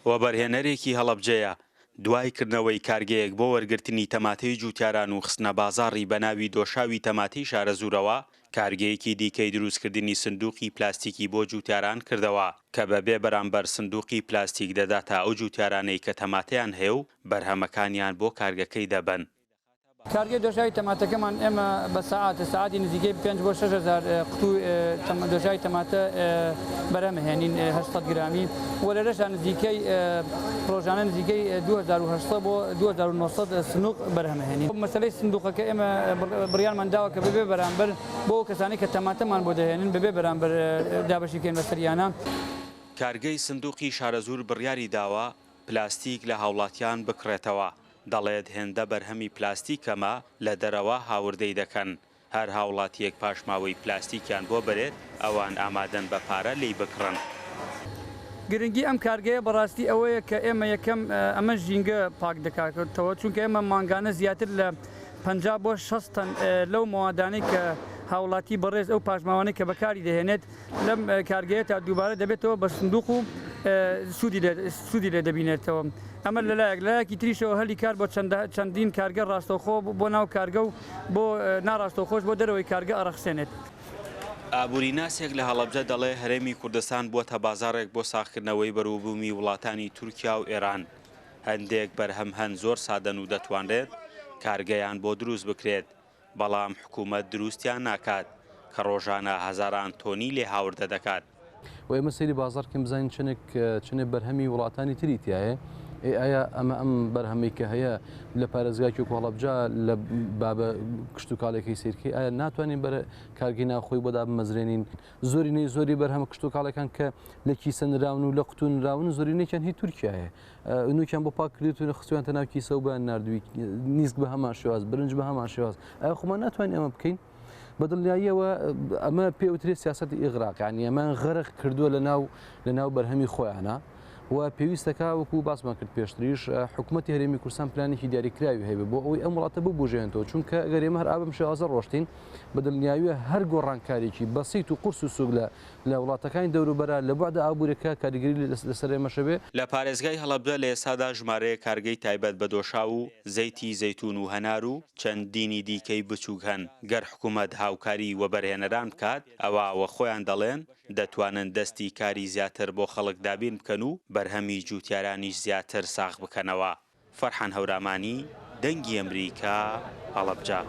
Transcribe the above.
وەبەرهێنەرێکی هەڵەبجەیە دوای کردنەوەی کارگەیەک بۆ وەرگرتنی تەماتەی جوتیاران و خستنە بازاڕی بە ناوی دۆشاوی تەماتەی شارە زوورەوە کارگەیەکی دیکەی دروستکردنی سندوقی پلاستیکی بۆ جوتیاران کردەوە کە بەبێ بەرامبەر سندوقی پلاستیک دەداتە ئەو جوتیارانەی کە تەماتەیان هەیە و بەرهەمەکانیان بۆ کارگەکەی دەبەن. کارگەی دۆشاوی تەماتەکەمان ئێمە بە سەعاتی نزیکەی 5 بۆ 6,000 قوتوو دۆشاوی تەماتە بەرهەمهێنین 800 گرامی و لەرەشدا نزیکەی ڕۆژانە نزیکەی 2800 بۆ 2900 سندوق بەرهەمهێنین. مەسەلەی سندوقەکە ئێمە بڕیارمان داوە کە ببێ بەرامبەر بۆ کەسانی کە تەماتەمان بۆ دەهێنن ببێ بەرامبەر دابەشیکەین بە سەریانە. کارگەی سندوقی شارە زوور بڕیاری داوە پلاستیک لە هاوڵاتیان بکڕێتەوە. دەڵێت هێندە بەرهەمی پلاستیکەمە لە دەرەوە هاوردەی دەکەن هەر هاوڵاتیەک پاشماوەی پلاستیکیان بۆ بەرێت ئەوان ئامادەن بە پارە لی بکڕن. گرنگی ئەم کارگەیە بەڕاستی ئەوەیە کە ئێمە یەکەم ئەمە ژینگە پاک دەکاتەوە چونکە ئێمە مانگانە زیاتر لە 50 بۆ 60 تەن لەو مەوادانەی کە هاوڵاتی بەڕێز ئەو پاشماوانەی کە بەکاری دەهێنێت لەم کارگەیە تا دووبارە دەبێتەوە بە سندوق و سوودی لێ دەبینێتەوە. ئەمە لەلایەکی تریشەوە هەلی کار بۆ چەندین کارگە ڕاستەوخۆ بۆ ناو کارگە و بۆ ناڕاستەوخۆش بۆ دەرەوەی کارگە ئەڕەخسێنێت. ئابووری ناسێک لە هەڵەبجە دەڵێ هەرێمی کوردستان بووەتە بازاڕێک بۆ ساختکردنەوەی بەرووبوومی وڵاتانی تورکیا و ئێران. هەندێک بەرهەم هەن زۆر سادەن و دەتوانرێت کارگەیان بۆ دروست بکرێت بەڵام حکوومەت دروستیان ناکات کە ڕۆژانە هەزاران تۆنی لێ هاوردە دەکات. و ئێمە سەیری بازاڕکەم بزانین چنێک بەرهەمی وڵاتانی تری تایە ئایا ئەم بەرهەمەی کە هەیە لە پارێزگای هەڵەبجە لە بابە کشت و کاڵێکی سیرکی ئایا ناتوانین بەرە کارگەی ناوخۆی بۆدا بمەزرێنین زۆری بەرهەمە کشت و کاڵەکان کە لە کیسە نراون و لە قوتون نراون زۆرینێکیان هی تورکیایە نوکیان بۆ پاکردێت و خستویانتە ناو کیسە و بەیان نردووی نیست بە هەمان شێواز برنج بە هەمان شێواز ئایا خۆمان ناتوانین ئەمە بکەین بەدڵنیاییەوە ئەمە پێوترێت سیاسەتی ئیغراق یعنی ئەمان غەرق کردووە لە ناو بەرهەمی خۆیانە و پێویستەکە وەکو باسمان کرد پێشتریش حکوومەتی هەرێمی کوردستان پلانێکی دیاریکراوی هەیە بۆ ئەوەی ئەم وڵاتە ببوژێنەوە چونکە ئەگەر ئێمە هەر ئابم شێوازە ڕۆشتین بەدڵنیاییە هەر گۆڕانکارێکی بەسیط و قورس و سووک لە وڵاتەکانی دەوروبەرە لە بوعدە ئابوورەکە کاریگەری لەسەر ئێمەشەبێ. لە پارێزگای هەڵەبجە لە ئێستادا ژمارەیە کارگەی تایبەت بە دۆشا و زەیتی زەیتون و هەنار و چەندینی دیکەی بچووک هەن گەر حکوومەت هاوکاری وەبەرهێنەران بکات ئەوە خۆیان دەڵێن دەتوانن دەستی کاری زیاتر بۆ خەڵک دابین بکەن و بەرهەمی جوتیارانیش زیاتر ساغ بکەنەوە. فەرحان هەورامانی دەنگی ئەمریکا هەڵەبجە.